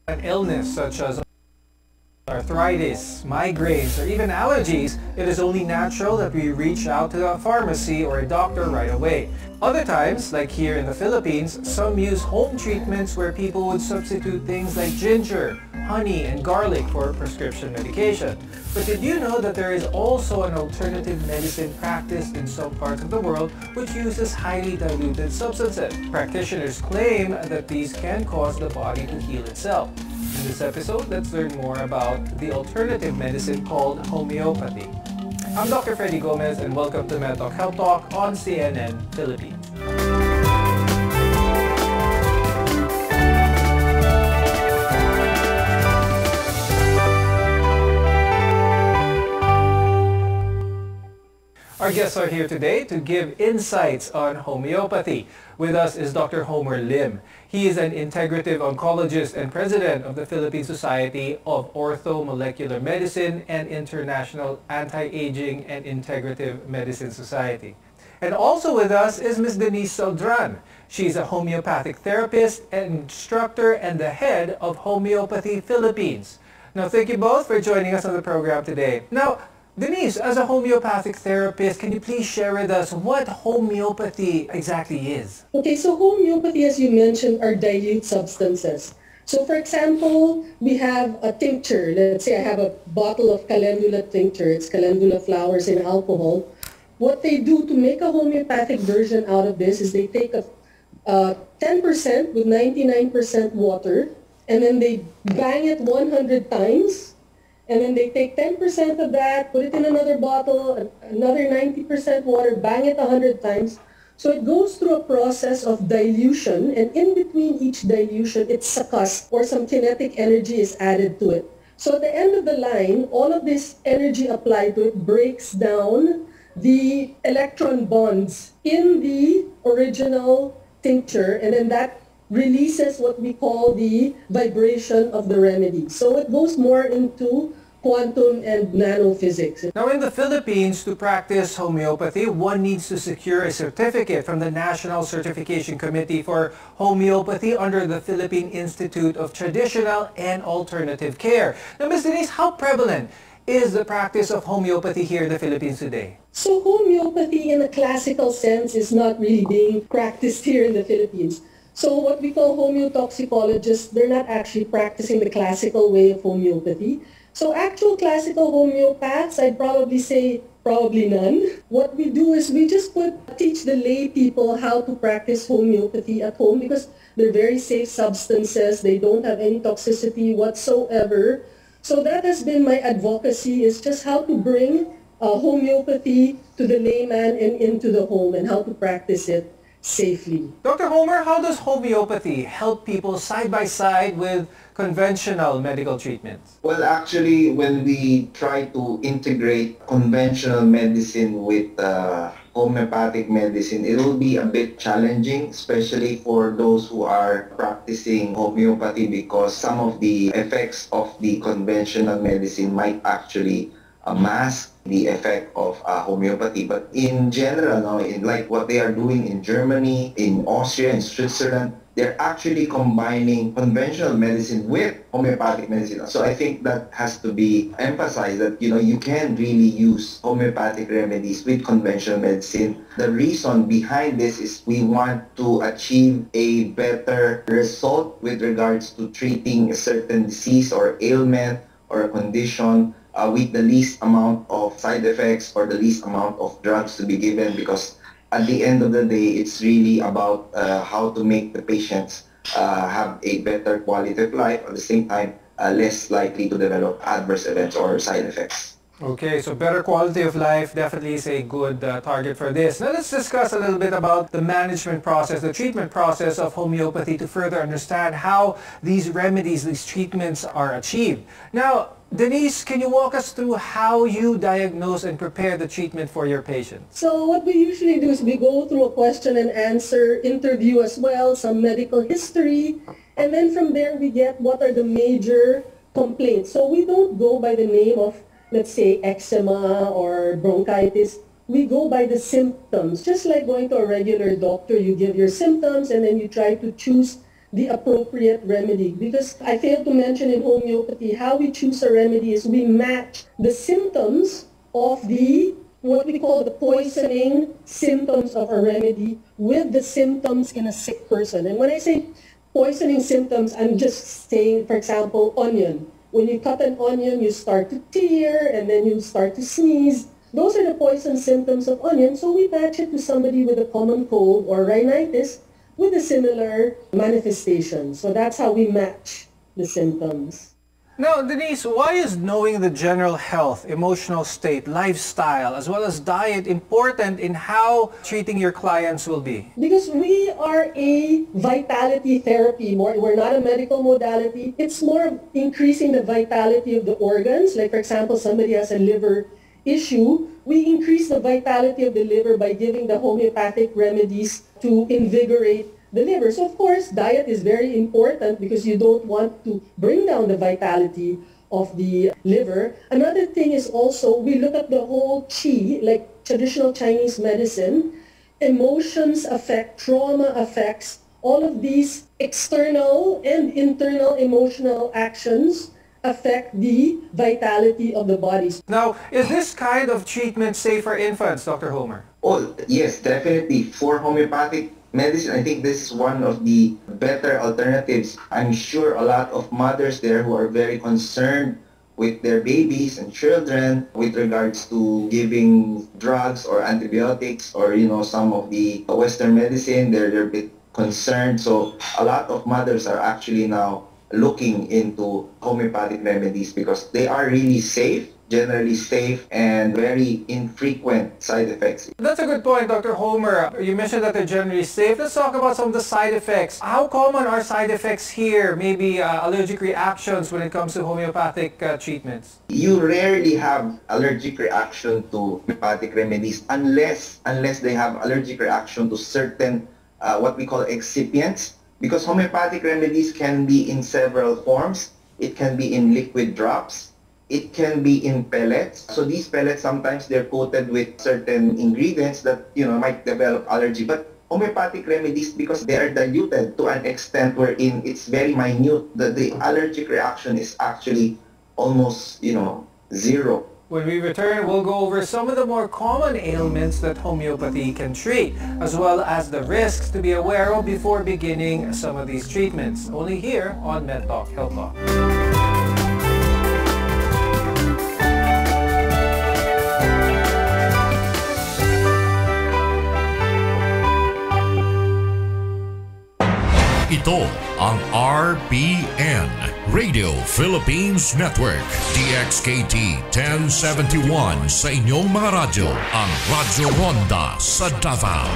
An illness such as arthritis, migraines, or even allergies, it is only natural that we reach out to a pharmacy or a doctor right away. Other times, like here in the Philippines, some use home treatments where people would substitute things like ginger, honey, and garlic for prescription medication. But did you know that there is also an alternative medicine practiced in some parts of the world which uses highly diluted substances? Practitioners claim that these can cause the body to heal itself. In this episode, let's learn more about the alternative medicine called homeopathy. I'm Dr. Freddy Gomez and welcome to Medtalk Health Talk on CNN Philippines. Our guests are here today to give insights on homeopathy. With us is Dr. Homer Lim. He is an integrative oncologist and president of the Philippine Society of Orthomolecular Medicine and International Anti-Aging and Integrative Medicine Society. And also with us is Ms. Denise Saldran. She's a homeopathic therapist and instructor and the head of Homeopathy Philippines. Now, thank you both for joining us on the program today. Now, Denise, as a homeopathic therapist, can you please share with us what homeopathy exactly is? Okay, so homeopathy, as you mentioned, are dilute substances. So for example, we have a tincture. Let's say I have a bottle of calendula tincture. It's calendula flowers in alcohol. What they do to make a homeopathic version out of this is they take a 10% with 99% water, and then they bang it 100 times. And then they take 10% of that, put it in another bottle, another 90% water, bang it 100 times. So it goes through a process of dilution, and in between each dilution, it's succussed, or some kinetic energy is added to it. So at the end of the line, all of this energy applied to it breaks down the electron bonds in the original tincture, and then that releases what we call the vibration of the remedy. So it goes more into quantum and nanophysics. Now, in the Philippines, to practice homeopathy, one needs to secure a certificate from the National Certification Committee for Homeopathy under the Philippine Institute of Traditional and Alternative Care. Now, Ms. Denise, how prevalent is the practice of homeopathy here in the Philippines today? So homeopathy in a classical sense is not really being practiced here in the Philippines. So what we call homeotoxicologists, they're not actually practicing the classical way of homeopathy. So actual classical homeopaths, I'd probably say probably none. What we do is we just teach the lay people how to practice homeopathy at home because they're very safe substances. They don't have any toxicity whatsoever. So that has been my advocacy, is just how to bring homeopathy to the layman and into the home and how to practice it safely. Dr. Homer, how does homeopathy help people side by side with conventional medical treatments? Well, actually, when we try to integrate conventional medicine with homeopathic medicine, it will be a bit challenging, especially for those who are practicing homeopathy, because some of the effects of the conventional medicine might actually mask the effect of homeopathy. But in general, now, like what they are doing in Germany, in Austria, in Switzerland, they're actually combining conventional medicine with homeopathic medicine. So I think that has to be emphasized, that you can really use homeopathic remedies with conventional medicine. The reason behind this is we want to achieve a better result with regards to treating a certain disease or ailment or a condition with the least amount of side effects or the least amount of drugs to be given, because at the end of the day, it's really about how to make the patients have a better quality of life, at the same time less likely to develop adverse events or side effects. Okay, so better quality of life definitely is a good target for this. Now let's discuss a little bit about the management process, the treatment process of homeopathy, to further understand how these remedies, these treatments are achieved. Now, Denise, can you walk us through how you diagnose and prepare the treatment for your patients? So what we usually do is we go through a question and answer interview as well, some medical history, and then from there we get what are the major complaints. So we don't go by the name of, let's say, eczema or bronchitis. We go by the symptoms. Just like going to a regular doctor, you give your symptoms and then you try to choose the appropriate remedy. Because I failed to mention in homeopathy, how we choose a remedy is we match the symptoms of the what we call the poisoning symptoms of a remedy with the symptoms in a sick person. And when I say poisoning symptoms, I'm just saying, for example, onion. When you cut an onion, you start to tear and then you start to sneeze. Those are the poison symptoms of onion. So we match it to somebody with a common cold or rhinitis with a similar manifestation. So that's how we match the symptoms. Now, Denise, why is knowing the general health, emotional state, lifestyle, as well as diet important in how treating your clients will be? Because we are a vitality therapy. We're not a medical modality. It's more of increasing the vitality of the organs. Like, for example, somebody has a liver issue. We increase the vitality of the liver by giving the homeopathic remedies to invigorate the liver. So of course, diet is very important because you don't want to bring down the vitality of the liver. Another thing is also, we look at the whole qi, like traditional Chinese medicine. Emotions affect, trauma affects, all of these external and internal emotional actions affect the vitality of the bodies. Now, is this kind of treatment safe for infants, Dr. Homer? Oh, yes, definitely. For homeopathic medicine, I think this is one of the better alternatives. I'm sure a lot of mothers there who are very concerned with their babies and children with regards to giving drugs or antibiotics or, some of the Western medicine, they're a bit concerned. So a lot of mothers are actually now looking into homeopathic remedies because they are really safe, generally safe, and very infrequent side effects. That's a good point, Dr. Homer. You mentioned that they're generally safe. Let's talk about some of the side effects. How common are side effects here? Maybe allergic reactions when it comes to homeopathic treatments? You rarely have allergic reaction to homeopathic remedies unless they have allergic reaction to certain what we call excipients. Because homeopathic remedies can be in several forms. It can be in liquid drops. It can be in pellets. So these pellets, sometimes they're coated with certain ingredients that, might develop allergy. But homeopathic remedies, because they are diluted to an extent wherein it's very minute, the allergic reaction is actually almost, zero. When we return, we'll go over some of the more common ailments that homeopathy can treat, as well as the risks to be aware of before beginning some of these treatments. Only here on Medtalk, Healthtalk. Ito ang RPN, Radio Philippines Network, DXKT 1071 sa inyong mga radyo, ang Radyo Ronda sa Davao.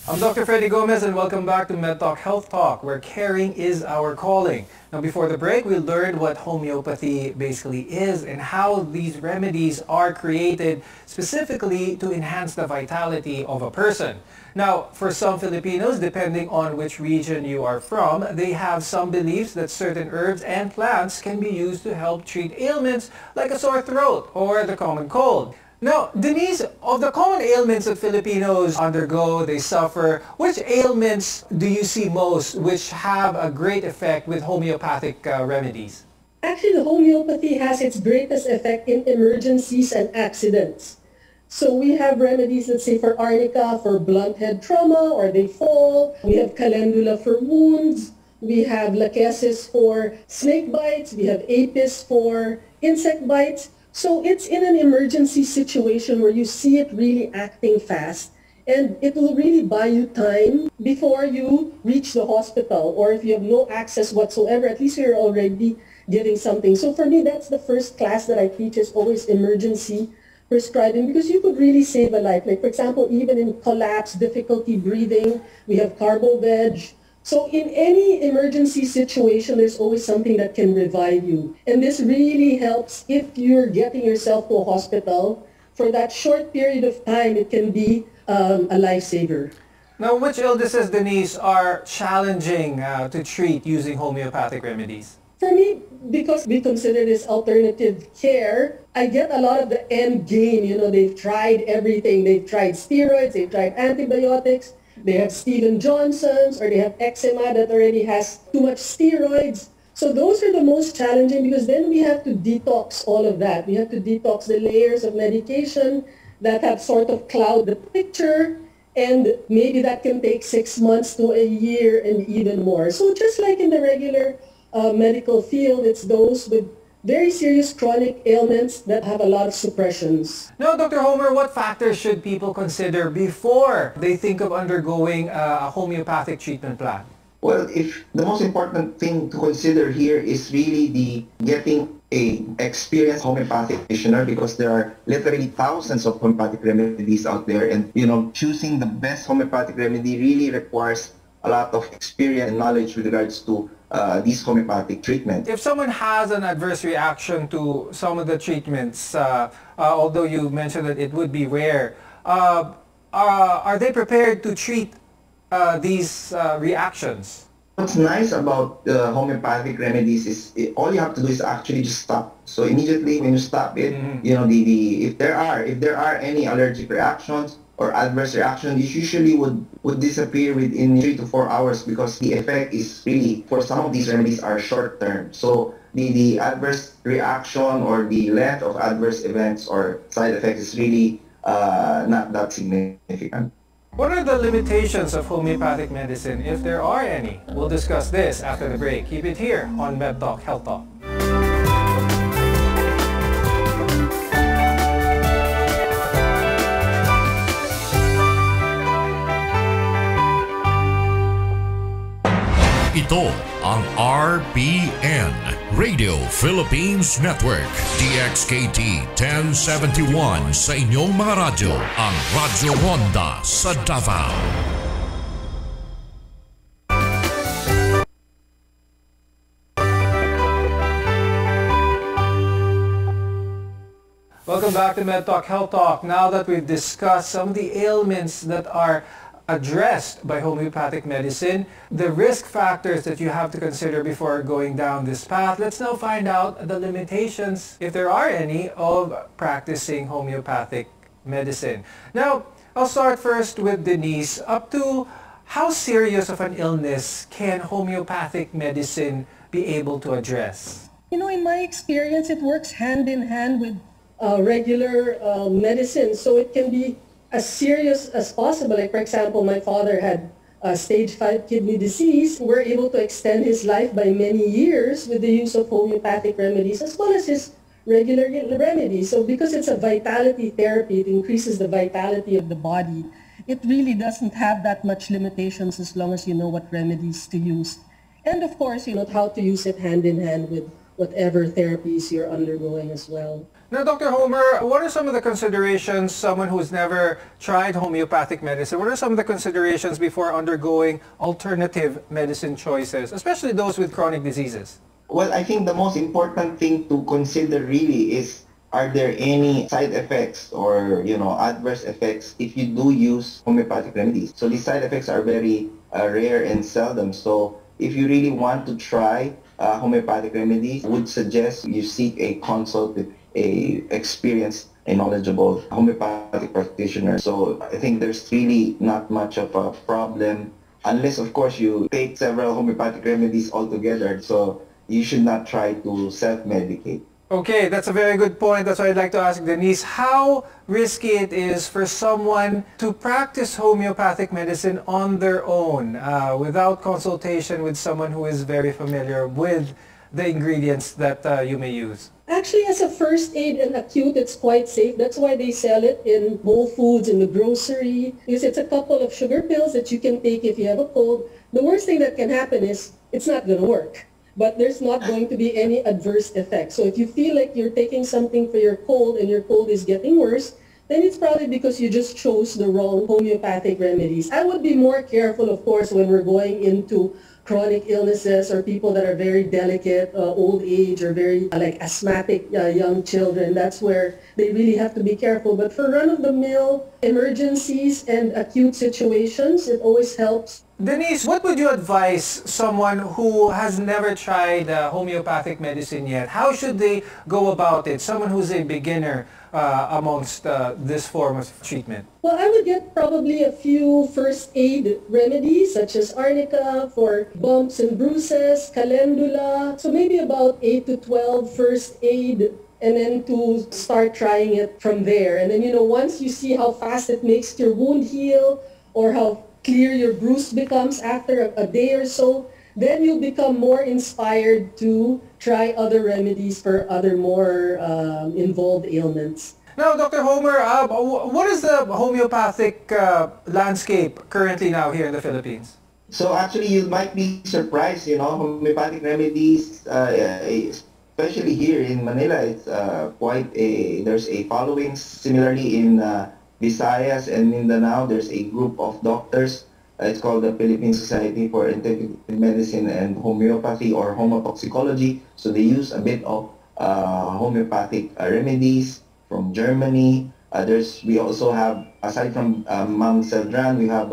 I'm Dr. Freddy Gomez and welcome back to Medtalk Health Talk, where caring is our calling. Now before the break, we learned what homeopathy basically is and how these remedies are created specifically to enhance the vitality of a person. Now, for some Filipinos, depending on which region you are from, they have some beliefs that certain herbs and plants can be used to help treat ailments like a sore throat or the common cold. Now, Denise, of the common ailments that Filipinos undergo, they suffer, which ailments do you see most which have a great effect with homeopathic remedies? Actually, the homeopathy has its greatest effect in emergencies and accidents. So we have remedies, let's say, for arnica, for blunt head trauma, or they fall. We have calendula for wounds. We have lachesis for snake bites. We have apis for insect bites. So it's in an emergency situation where you see it really acting fast, and it will really buy you time before you reach the hospital, or if you have no access whatsoever, at least you're already giving something. So for me, that's the first class that I teach, is always emergency prescribing, because you could really save a life. Like, for example, even in collapse, difficulty breathing, we have carbo-veg. So in any emergency situation, there's always something that can revive you. And this really helps if you're getting yourself to a hospital. For that short period of time, it can be a lifesaver. Now, which illnesses, Denise, are challenging to treat using homeopathic remedies? For me, because we consider this alternative care, I get a lot of the end game. You know, they've tried everything. They've tried steroids, they've tried antibiotics, they have Steven Johnson's, or they have eczema that already has too much steroids. So those are the most challenging because then we have to detox all of that. We have to detox the layers of medication that have sort of cloud the picture, and maybe that can take 6 months to a year and even more. So just like in the regular medical field, it's those with very serious chronic ailments that have a lot of suppressions. Now, Dr. Homer, what factors should people consider before they think of undergoing a homeopathic treatment plan? Well, if the most important thing to consider here is really the getting a experienced homeopathic practitioner, because there are literally thousands of homeopathic remedies out there, and choosing the best homeopathic remedy really requires a lot of experience and knowledge with regards to these homeopathic treatments. If someone has an adverse reaction to some of the treatments, although you mentioned that it would be rare, are they prepared to treat these reactions? What's nice about homeopathic remedies is all you have to do is actually just stop. So immediately when you stop it, if there are any allergic reactions or adverse reactions, it usually would disappear within 3 to 4 hours, because the effect is really, for some of these remedies, are short term. So the adverse reaction or the length of adverse events or side effects is really not that significant. What are the limitations of homeopathic medicine, if there are any? We'll discuss this after the break. Keep it here on Medtalk, Health Talk. Ito ang RBN, Radio Philippines Network, DXKT 1071 sa inyong mga radyo, ang Radyo Ronda sa Davao. Welcome back to Medtalk, Health Talk. Now that we've discussed some of the ailments that are addressed by homeopathic medicine, the risk factors that you have to consider before going down this path, let's now find out the limitations, if there are any, of practicing homeopathic medicine. Now, I'll start first with Denise. Up to how serious of an illness can homeopathic medicine be able to address? You know, in my experience, it works hand in hand with regular medicine, so it can be as serious as possible. Like, for example, my father had stage 5 kidney disease. We're able to extend his life by many years with the use of homeopathic remedies as well as his regular remedies. So because it's a vitality therapy, it increases the vitality of the body. It really doesn't have that much limitations as long as you know what remedies to use. And of course, you know how to use it hand in hand with whatever therapies you're undergoing as well. Now, Dr. Homer, what are some of the considerations, someone who's never tried homeopathic medicine, what are some of the considerations before undergoing alternative medicine choices, especially those with chronic diseases? Well, I think the most important thing to consider really is, are there any side effects or, adverse effects if you do use homeopathic remedies? So these side effects are very rare and seldom. So if you really want to try homeopathic remedies, I would suggest you seek a consult with a experienced and knowledgeable homeopathic practitioner. So I think there's really not much of a problem, unless of course you take several homeopathic remedies altogether. So you should not try to self-medicate. Okay, that's a very good point. That's why I'd like to ask Denise how risky it is for someone to practice homeopathic medicine on their own without consultation with someone who is very familiar with the ingredients that you may use. Actually, as a first aid and acute, it's quite safe. That's why they sell it in Whole Foods, in the grocery, because it's a couple of sugar pills that you can take if you have a cold. The worst thing that can happen is it's not going to work, but there's not going to be any adverse effect. So if you feel like you're taking something for your cold and your cold is getting worse, then it's probably because you just chose the wrong homeopathic remedies. I would be more careful, of course, when we're going into chronic illnesses or people that are very delicate, old age, or very asthmatic young children. That's where they really have to be careful. But for run-of-the-mill emergencies and acute situations, it always helps Denise, what would you advise someone who has never tried homeopathic medicine yet? How should they go about it? Someone who's a beginner amongst this form of treatment. Well, I would get probably a few first aid remedies such as arnica for bumps and bruises, calendula. So maybe about 8 to 12 first aid, and then to start trying it from there. And then, once you see how fast it makes your wound heal or how clear your bruise becomes after a day or so, then you'll become more inspired to try other remedies for other more involved ailments. Now, Dr. Homer, what is the homeopathic landscape currently now here in the Philippines? So actually, you might be surprised, homeopathic remedies, especially here in Manila, it's there's a following. Similarly in Visayas and Mindanao, there's a group of doctors. It's called the Philippine Society for Integrative Medicine and Homeopathy, or homotoxicology. So they use a bit of homeopathic remedies from Germany. We also have, aside from Ma'am Seldran, we have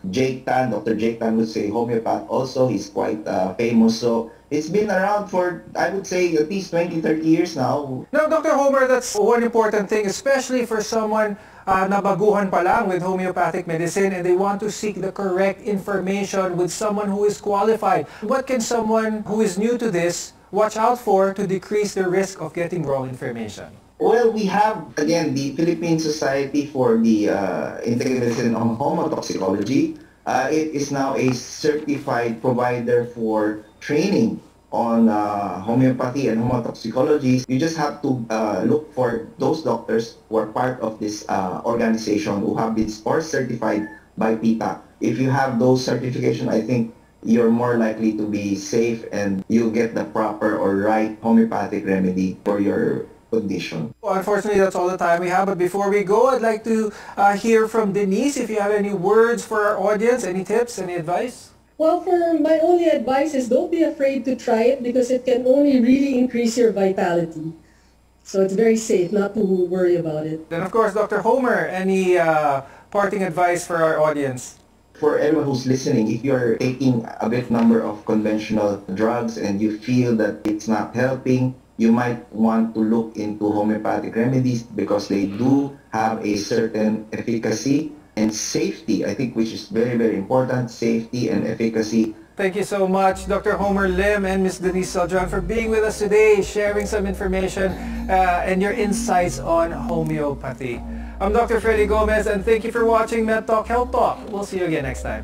Jake Tan. Dr. Jake Tan was a homeopath also. He's quite famous. So it's been around for, I would say, at least 20, 30 years now. Now, Dr. Homer, that's one important thing, especially for someone na baguhan pa lang with homeopathic medicine and they want to seek the correct information with someone who is qualified. What can someone who is new to this watch out for to decrease the risk of getting wrong information? Well, we have, again, the Philippine Society for the Integrative Medicine on Homotoxicology. It is now a certified provider for training on homeopathy and homotoxicology. You just have to look for those doctors who are part of this organization who have been certified by PIPA. If you have those certifications, I think you're more likely to be safe and you'll get the proper or right homeopathic remedy for your condition. Well, unfortunately, that's all the time we have. But before we go, I'd like to hear from Denise. If you have any words for our audience, any tips, any advice? Well, for my only advice is don't be afraid to try it because it can only really increase your vitality. So it's very safe not to worry about it. Then, of course, Dr. Homer, any parting advice for our audience? For everyone who's listening, if you're taking a big number of conventional drugs and you feel that it's not helping, you might want to look into homeopathic remedies because they do have a certain efficacy and safety, I think, which is very, very important, safety and efficacy. Thank you so much, Dr. Homer Lim and Ms. Denise Seldran, for being with us today, sharing some information and your insights on homeopathy. I'm Dr. Freddy Gomez, and thank you for watching Medtalk Health Talk. We'll see you again next time.